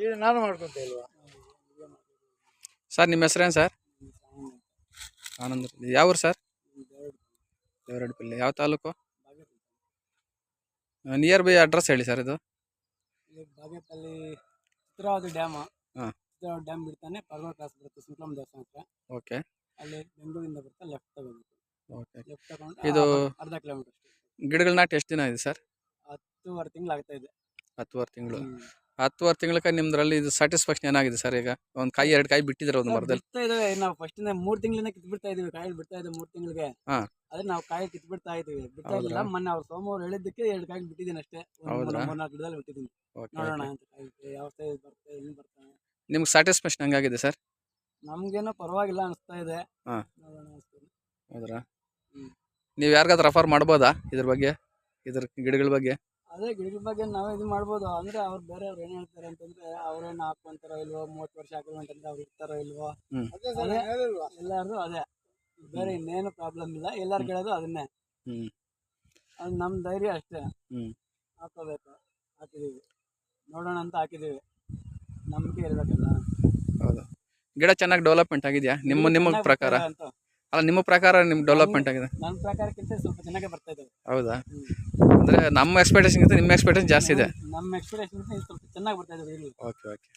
ಈಗ ನಾನು ಮಾಡ್ಕೊಂತ ಇಲ್ವಾ ಸರ್ ನಿಮ್ಮ ಹೆಸರೇನು ಸರ್? ಆನಂದ್. ಯಾವ ಊರು ಸರ್? ದೇವರಡ್ಪಲ್ಲಿ. ಯಾವ ತಾಲೂಕು? ನಿಯರ್ ಬೈ ಅಡ್ರೆಸ್ ಹೇಳಿ ಸರ್ ಇದು. ಬಾಗೇಪಲ್ಲಿ ಚಿತ್ರಾವತಿ ಡ್ಯಾಮ್. ಹಾಂ. ಚಿತ್ರಾವತಿ ಡ್ಯಾಮ್ ಬಿಡ್ತಾನೆ ಪರ್ವತ ಕ್ರಾಸ್ ಬರುತ್ತೆ ಸುಂಕಲಮ್ಮ ದೇವಸ್ಥಾನ ಹತ್ರ. ಓಕೆ. ಅಲ್ಲಿ ಬೆಂಗಳೂರಿಂದ ಬರ್ತಾ ಲೆಫ್ಟ್ ತಗೋಬೇಕು. ಓಕೆ. ಲೆಫ್ಟ್ ತಗೊಂಡ್ರೆ ಇದು ಅರ್ಧ ಕಿಲೋಮೀಟರ್ ಅಷ್ಟೇ. ಗಿಡಗಳು ನಾಟಿ ಎಷ್ಟು ದಿನ ಇದೆ ಸರ್? 10.5 ತಿಂಗಳು ಆಗ್ತಾ ಇದೆ. 10 ತಿಂಗಳು. 10 ತಿಂಗಳಕ್ಕೆ ನಿಮ್ದ್ರಲ್ಲಿ ಇದು ಸ್ಯಾಟಿಸ್ಫ್ಯಾಕ್ಷನ್ ಏನಾಗಿದೆ ಸರ್? ಈಗ ಒಂದು ಕಾಯಿ 2 ಕಾಯಿ ಬಿಟ್ಟಿದ್ರೆ ಒಂದು ಮರದಲ್ಲಿ ಬಿಡ್ತಾ ಇದಾವೆ. ನಾವು ಫಸ್ಟ್ 3 ತಿಂಗಳಿಂದ ಕಿತ್ ಬಿಡ್ತಾ ಇದೀವಿ. ಕಾಯಿ ಬಿಡ್ತಾ ಇದೆ 3 ತಿಂಗಳಿಗೆ. ಹಾಂ. ಅದೇ ನಾವು ಕಾಯಿ ಕಿತ್ ಬಿಡ್ತಾ ಇದೀವಿ. ಬಿಡ್ತಾ ಇಲ್ಲ. ಮೊನ್ನೆ ಅವ್ರು ಸೋಮವಾರ ಹೇಳಿದ್ದಕ್ಕೆ 2 ಕಾಯಿ ಬಿಟ್ಟಿದ್ದೀನಿ ಅಷ್ಟೇ. ಒಂದು 3-4 ಗಿಡದಲ್ಲಿ ಬಿಟ್ಟಿದ್ದೀನಿ. ನೋಡೋಣ ಅಂತ ಕಾಯಿ ಯಾವ ಸೈಜ್ ಬರುತ್ತೆ ಹೆಂಗ್ ಬರ್ತಾನೆ. ನಿಮ್ಗೆ ಸ್ಯಾಟಿಸ್ಫ್ಯಾಕ್ಷನ್ ಹೆಂಗಾಗಿದೆ ಸರ್? ನಮ್ಗೇನೋ ಪರವಾಗಿಲ್ಲ ಅನಿಸ್ತಾ ಇದೆ. ಹಾಂ. ನೋಡೋಣ ಅನಿಸ್ತದೆ. ಹೌದ್ರಾ? ನೀವು ಯಾರಿಗಾದ್ರೂ ರೆಫರ್ ಮಾಡ್ಬೋದಾ ಇದ್ರ ಬಗ್ಗೆ, ಇದ್ರ ಗಿಡಗಳ ಬಗ್ಗೆ? ಅದೇ ಗಿಡಗಳ ಬಗ್ಗೆ ನಾವೇ ಇದು ಮಾಡ್ಬೋದು. ಅಂದ್ರೆ ಅವ್ರು ಬೇರೆಯವ್ರು ಏನ್ ಹೇಳ್ತಾರೆ ಅಂತಂದ್ರೆ ಅವ್ರೇನು ಹಾಕೊಂತಾರೋ ಇಲ್ವೋ, 30 ವರ್ಷ ಹಾಕಿಲ್ವಂತ ಅವ್ರು ಇರ್ತಾರೋ ಇಲ್ವೋ, ಎಲ್ಲಾರು ಅದೇ. ಬೇರೆ ಇನ್ನೇನು ಪ್ರಾಬ್ಲಮ್ ಇಲ್ಲ. ಎಲ್ಲಾರು ಕೇಳೋದು ಅದನ್ನೇ. ಅದು ನಮ್ ಧೈರ್ಯ ಅಷ್ಟೇ. ಹಾಕೋಬೇಕು. ಹಾಕಿದೀವಿ. ನೋಡೋಣ ಅಂತ ಹಾಕಿದೀವಿ. ನಂಬಿಕೆ ಇರ್ಬೇಕಲ್ಲ. ಹೌದು. ಗಿಡ ಚೆನ್ನಾಗಿ ಡೆವಲಪ್ಮೆಂಟ್ ಆಗಿದೆಯಾ ನಿಮ್ಮ ಪ್ರಕಾರ? ಅಲ್ಲ, ನಿಮ್ಮ ಪ್ರಕಾರ ನಿಮ್ಗೆ ಡೆವಲಪ್ಮೆಂಟ್ ಆಗಿದೆ? ನನ್ನ ಪ್ರಕಾರಕ್ಕಿಂತ ಸ್ವಲ್ಪ ಚೆನ್ನಾಗೇ ಬರ್ತಾ ಇದ್ದಾವೆ. ಹೌದಾ? ಅಂದ್ರೆ ನಮ್ಮ ಎಕ್ಸ್ಪೆಕ್ಟೇಷನ್ಗಿಂತ ನಿಮ್ಮ ಎಕ್ಸ್ಪೆಕ್ಟೇಷನ್ ಜಾಸ್ತಿ ಇದೆ. ನಮ್ಮ ಎಕ್ಸ್ಪೆಕ್ಟೇಷನ್ ಸ್ವಲ್ಪ ಚೆನ್ನಾಗಿ ಬರ್ತಾ ಇದ್ದಾವೆ. Okay okay.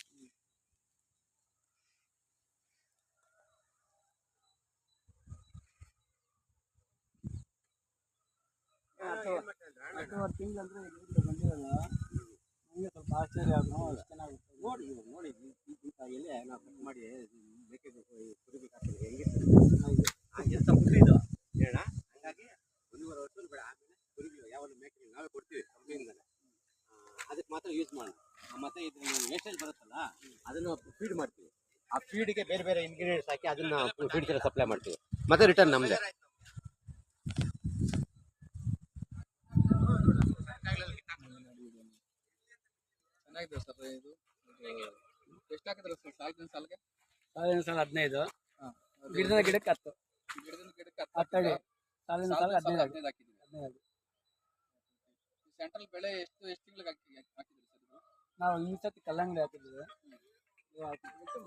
ತಿಂಗಳಂದ್ರೆ ಬಂದಿರಲ್ಲ. ನನಗೆ ಸ್ವಲ್ಪ ಆಶ್ಚರ್ಯ ಆಗ ಚೆನ್ನಾಗಿ ನೋಡಿ ಎಲೆ ನಾವು ಕಟ್ ಮಾಡಿ ಎಂತ ಮುಟ್ಟು ಇದು ಹೇಳ. ಹಾಗಾಗಿ 1.5 ವರ್ಷ ಬೇಡ. ಆಮೇಲೆ ಕುರಿಗಳು ಯಾವಾಗ ಮೇಕೆ ನಾವೇ ಕೊಡ್ತೀವಿ ಕಂಪ್ನಿಯಿಂದಲೇ. ಅದಕ್ಕೆ ಮಾತ್ರ ಯೂಸ್ ಮಾಡೋಣ. ಮತ್ತೆ ಇದು ವೇಸ್ಟೇಜ್ ಬರುತ್ತಲ್ಲ ಅದನ್ನು ಫೀಡ್ ಮಾಡ್ತೀವಿ. ಆ ಫೀಡ್ಗೆ ಬೇರೆ ಬೇರೆ ಇಂಗ್ರೀಡಿಯೆಂಟ್ಸ್ ಹಾಕಿ ಅದನ್ನ ಫೀಡ್ ಥರ ಸಪ್ಲೈ ಮಾಡ್ತೀವಿ. ಮತ್ತೆ ರಿಟರ್ನ್ ನಮ್ಮದೇ. ಚೆನ್ನಾಗಿದೆ ಸರ್. ಇದು ಎಷ್ಟು ಹಾಕಿದ್ರೆ ಸರ್ ಸಾಲಿನ ಸಾಲಿಗೆ? ಸಾಲಿನ ಸಾಲ 15. ಗಿಡದ ಗಿಡಕ್ಕೆ 10. ಗಿಡದಿಂದ ಗಿಡಕ್ಕೆ 10 ಅಡಿ. ಸಾಲಿನ ಸಾಲ 15 ಹಾಕಿದ್ದೀವಿ. ಸೆಂಟ್ರಲ್ ಬೆಳೆ ಎಷ್ಟು ತಿಂಗಳಿಗೆ ಹಾಕಿದ್ರಿ ಸರ್? ನಾವು ಈ ಸತಿ ಕಲ್ಲಂಗಡಿ ಹಾಕಿದ್ದೀವಿ.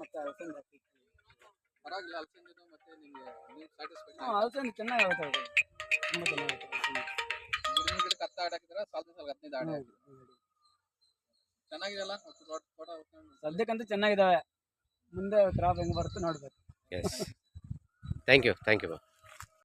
ಮತ್ತೆ ಅಲಸಂದೆ ಹಾಕಿದ್ವಿ. ಪರವಾಗಿಲ್ಲ. ಅಲಸಂದೆ ಮತ್ತೆ ನಿಮಗೆ ಸ್ಯಾಟಿಸ್ಫ್ಯಾಕ್ಷನ್? ಅಲಸಂದೆ ಚೆನ್ನಾಗಿ ಆಗುತ್ತೆ. ತುಂಬ ಚೆನ್ನಾಗಿ ಗಿಡದಿಂದ ಗಿಡಕ್ಕೆ 10 ಆಡ್ ಹಾಕಿದ್ರೆ ಸಾಲಿನ ಸಾಲಿಗೆ 15 ಆಡ್ ಹಾಕಿದ್ರಿ. ಚೆನ್ನಾಗಿದೆಯಲ್ಲ ಸದ್ಯಕ್ಕಂತೂ ಚೆನ್ನಾಗಿದ್ದಾವೆ. ಮುಂದೆ ಕ್ರಾಪ್ ಹೆಂಗ್ ಬರುತ್ತೆ ನೋಡ್ಬೇಕು. Thank you.